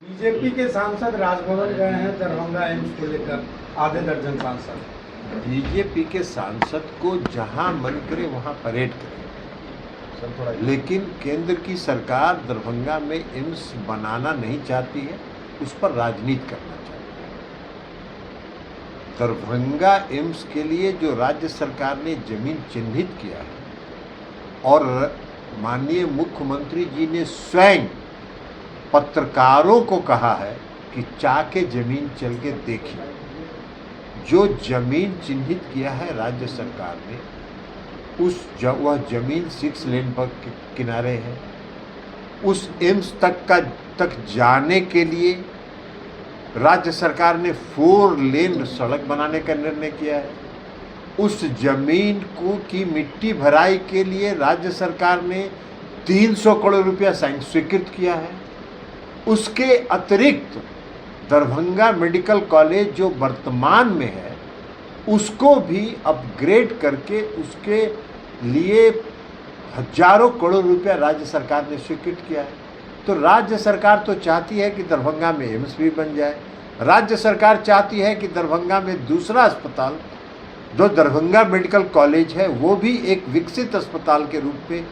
BJP के सांसद राजभवन गए हैं दरभंगा एम्स को लेकर, आधे दर्जन सांसद। बीजेपी के सांसद को जहां मन करे वहां परेड करे, लेकिन केंद्र की सरकार दरभंगा में एम्स बनाना नहीं चाहती है, उस पर राजनीति करना चाहती है। दरभंगा एम्स के लिए जो राज्य सरकार ने जमीन चिन्हित किया है और माननीय मुख्यमंत्री जी ने स्वयं पत्रकारों को कहा है कि चाके जमीन चल के देखिए, जो जमीन चिन्हित किया है राज्य सरकार ने, वह जमीन 6 लेन पर किनारे है। उस एम्स तक जाने के लिए राज्य सरकार ने 4 लेन सड़क बनाने का निर्णय किया है। उस जमीन की मिट्टी भराई के लिए राज्य सरकार ने 300 करोड़ रुपया स्वीकृत किया है। उसके अतिरिक्त दरभंगा मेडिकल कॉलेज जो वर्तमान में है, उसको भी अपग्रेड करके उसके लिए हजारों करोड़ रुपया राज्य सरकार ने स्वीकृत किया है। तो राज्य सरकार तो चाहती है कि दरभंगा में एम्स भी बन जाए। राज्य सरकार चाहती है कि दरभंगा में दूसरा अस्पताल, जो दरभंगा मेडिकल कॉलेज है, वो भी एक विकसित अस्पताल के रूप में,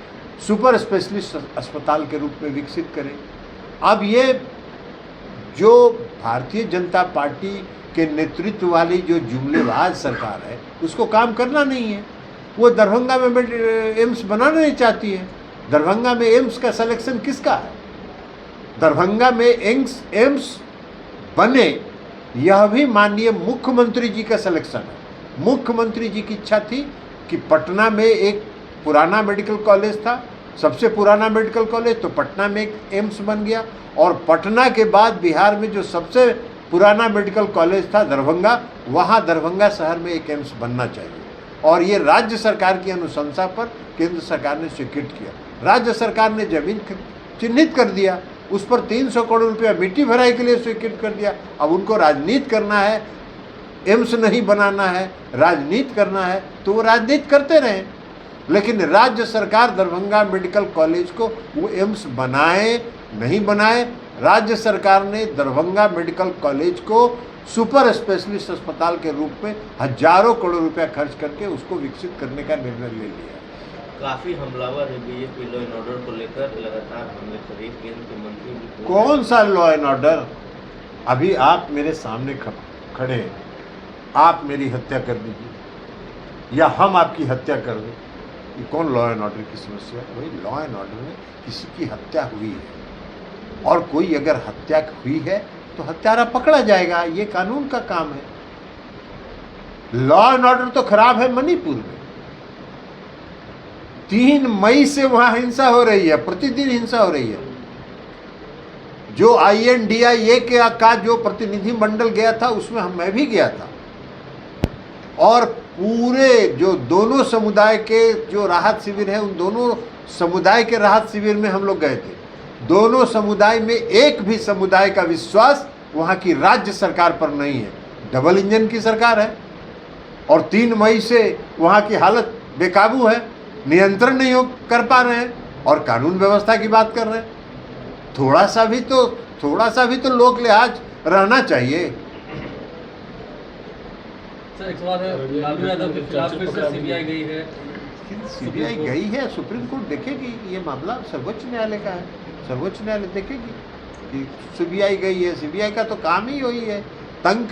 सुपर स्पेशलिस्ट अस्पताल के रूप में विकसित करें। अब ये जो भारतीय जनता पार्टी के नेतृत्व वाली जो जुमलेबाज सरकार है, उसको काम करना नहीं है। वो दरभंगा में एम्स बनाना नहीं चाहती है। दरभंगा में एम्स का सिलेक्शन किसका है? दरभंगा में एम्स बने, यह भी माननीय मुख्यमंत्री जी का सिलेक्शन है। मुख्यमंत्री जी की इच्छा थी कि पटना में एक पुराना मेडिकल कॉलेज था, सबसे पुराना मेडिकल कॉलेज, तो पटना में एक एम्स बन गया, और पटना के बाद बिहार में जो सबसे पुराना मेडिकल कॉलेज था दरभंगा, वहाँ दरभंगा शहर में एक एम्स बनना चाहिए। और ये राज्य सरकार की अनुशंसा पर केंद्र सरकार ने स्वीकृत किया। राज्य सरकार ने जमीन चिन्हित कर दिया, उस पर 300 करोड़ रुपया मिट्टी भराई के लिए स्वीकृत कर दिया। अब उनको राजनीति करना है, एम्स नहीं बनाना है, राजनीति करना है, तो वो राजनीति करते रहें। लेकिन राज्य सरकार दरभंगा मेडिकल कॉलेज को वो एम्स बनाए नहीं बनाए, राज्य सरकार ने दरभंगा मेडिकल कॉलेज को सुपर स्पेशलिस्ट अस्पताल के रूप में हजारों करोड़ रुपया खर्च करके उसको विकसित करने का निर्णय ले लिया। काफी हमलावर है बीजेपी लॉ एंड ऑर्डर को लेकर, लगातार हमले कर रही है। केंद्र के मंत्री भी कौन सा लॉ एंड ऑर्डर? अभी आप मेरे सामने खड़े हैं, आप मेरी हत्या कर दीजिए या हम आपकी हत्या कर दें, ये कौन लॉ एंड ऑर्डर की समस्या है? वही लॉ एंड ऑर्डर में किसी की हत्या हुई है, और कोई अगर हत्या हुई है तो हत्यारा पकड़ा जाएगा, ये कानून का काम है। लॉ एंड ऑर्डर तो खराब है मणिपुर में। 3 मई से वहां हिंसा हो रही है, प्रतिदिन हिंसा हो रही है। जो INDIA का जो प्रतिनिधि मंडल गया था, उसमें मैं भी गया था, और पूरे जो दोनों समुदाय के जो राहत शिविर है, उन दोनों समुदाय के राहत शिविर में हम लोग गए थे। दोनों समुदाय में एक भी समुदाय का विश्वास वहाँ की राज्य सरकार पर नहीं है। डबल इंजन की सरकार है, और 3 मई से वहाँ की हालत बेकाबू है, नियंत्रण नहीं कर पा रहे हैं, और कानून व्यवस्था की बात कर रहे हैं। थोड़ा सा भी तो लोक लिहाज रहना चाहिए। एक सवाल है, लालू यादव के खिलाफ फिर से सीबीआई गई है। सीबीआई गई है, सुप्रीम कोर्ट देखेगी। ये मामला सर्वोच्च न्यायालय का है, सर्वोच्च न्यायालय देखेगी कि सीबीआई गई है। सीबीआई का तो काम ही वही है, तंग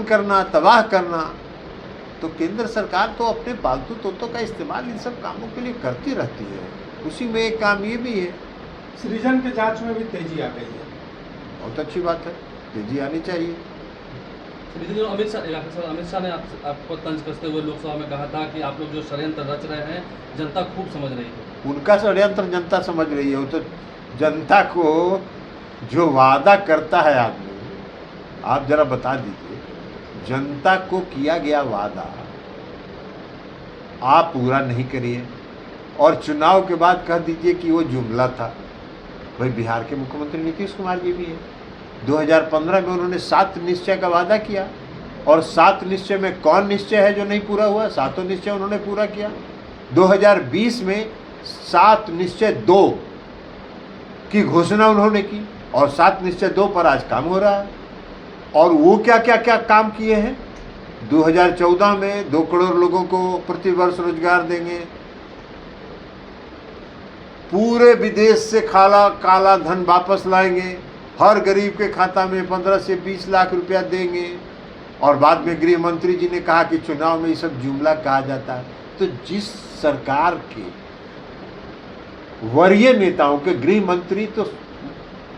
करना, तबाह करना। तो केंद्र सरकार तो अपने पालतू तोतों का इस्तेमाल इन सब कामों के लिए करती रहती है, उसी में एक काम ये भी है। सृजन के जांच में भी तेजी आ गई है। बहुत अच्छी बात है, तेजी आनी चाहिए। अमित शाह ने आपको तंज कसते हुए लोकसभा में कहा था कि आप लोग जो षड्यंत्र रच रहे हैं, जनता खूब समझ रही है। उनका षड्यंत्र जनता समझ रही है। वो तो जनता को जो वादा करता है आदमी, आप जरा बता दीजिए, जनता को किया गया वादा आप पूरा नहीं करिए, और चुनाव के बाद कह दीजिए कि वो जुमला था। भाई बिहार के मुख्यमंत्री नीतीश कुमार जी भी है। 2015 में उन्होंने 7 निश्चय का वादा किया, और 7 निश्चय में कौन निश्चय है जो नहीं पूरा हुआ? 7 निश्चय उन्होंने पूरा किया। 2020 में 7 निश्चय 2 की घोषणा उन्होंने की, और 7 निश्चय 2 पर आज काम हो रहा है। और वो क्या क्या क्या काम किए हैं। 2014 में 2 करोड़ लोगों को प्रति वर्ष रोजगार देंगे, पूरे विदेश से काला धन वापस लाएंगे, हर गरीब के खाता में 15 से 20 लाख रुपया देंगे। और बाद में गृह मंत्री जी ने कहा कि चुनाव में ये सब जुमला कहा जाता है। तो जिस सरकार के वरीय नेताओं के गृह मंत्री तो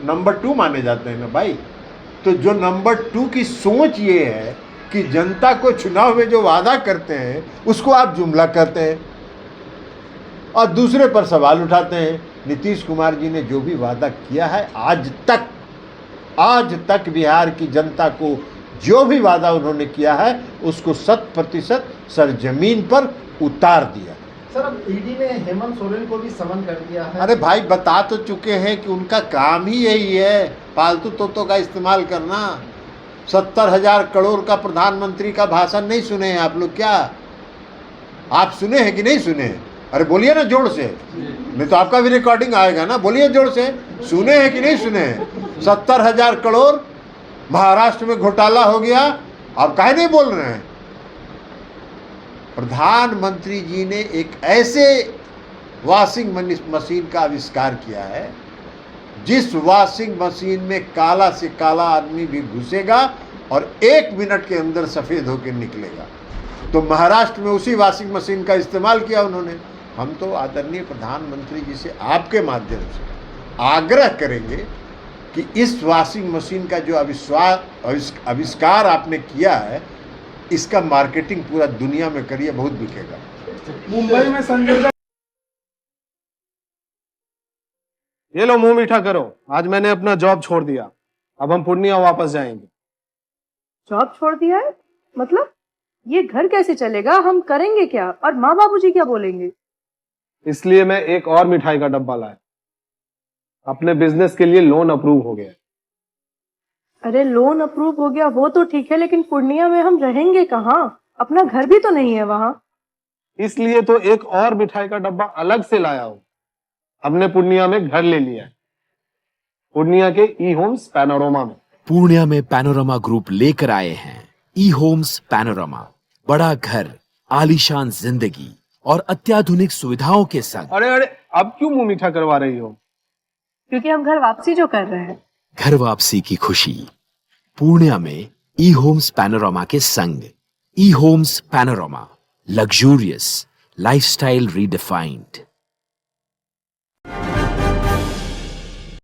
नंबर 2 माने जाते हैं ना भाई, तो जो नंबर 2 की सोच ये है कि जनता को चुनाव में जो वादा करते हैं उसको आप जुमला करते हैं और दूसरे पर सवाल उठाते हैं। नीतीश कुमार जी ने जो भी वादा किया है आज तक बिहार की जनता को जो भी वादा उन्होंने किया है उसको 100% सरजमीन पर उतार दिया। सर, अब ईडी ने हेमंत सोरेन को भी समन कर दिया है। अरे भाई बता तो चुके हैं कि उनका काम ही यही है, फालतू तोतों का इस्तेमाल करना। 70,000 करोड़ का प्रधानमंत्री का भाषण नहीं सुने हैं आप लोग क्या? आप सुने हैं कि नहीं सुने हैं? अरे बोलिए ना जोर से, नहीं तो आपका भी रिकॉर्डिंग आएगा ना। बोलिए जोर से, सुने हैं कि नहीं सुने हैं? 70,000 करोड़ महाराष्ट्र में घोटाला हो गया, आप काहे नहीं बोल रहे हैं? प्रधानमंत्री जी ने एक ऐसे वॉशिंग मशीन का आविष्कार किया है जिस वॉशिंग मशीन में काला से काला आदमी भी घुसेगा और 1 मिनट के अंदर सफ़ेद होकर निकलेगा। तो महाराष्ट्र में उसी वॉशिंग मशीन का इस्तेमाल किया उन्होंने। हम तो आदरणीय प्रधानमंत्री जी से आपके माध्यम से आग्रह करेंगे कि इस वॉशिंग मशीन का जो आविष्कार आपने किया है इसका मार्केटिंग पूरा दुनिया में करिए, बहुत बिकेगा। मुंबई में संजय दत्त ये लो मुंह मीठा करो, आज मैंने अपना जॉब छोड़ दिया, अब हम पूर्णिया वापस जाएंगे। जॉब छोड़ दिया है? मतलब ये घर कैसे चलेगा? हम करेंगे क्या? और माँ बाबूजी क्या बोलेंगे? इसलिए मैं एक और मिठाई का डब्बा लाया। अपने बिजनेस के लिए लोन अप्रूव हो गया। अरे लोन अप्रूव हो गया वो तो ठीक है, लेकिन पूर्णिया में हम रहेंगे कहाँ? अपना घर भी तो नहीं है वहाँ। इसलिए तो एक और मिठाई का डब्बा अलग से लाया हूँ। हमने पूर्णिया में घर ले लिया है, पूर्णिया के ई होम्स पैनोरमा में। पूर्णिया में पैनोरमा ग्रुप लेकर आए हैं ई होम्स पैनोरमा। बड़ा घर, आलीशान जिंदगी और अत्याधुनिक सुविधाओं के संग। अरे अब क्यों मुंह मीठा करवा रही हो? क्योंकि हम घर वापसी जो कर रहे हैं। घर वापसी की खुशी पूर्णिया में ई होम्स पैनोरमा के संग। E homes panorama, luxurious lifestyle redefined.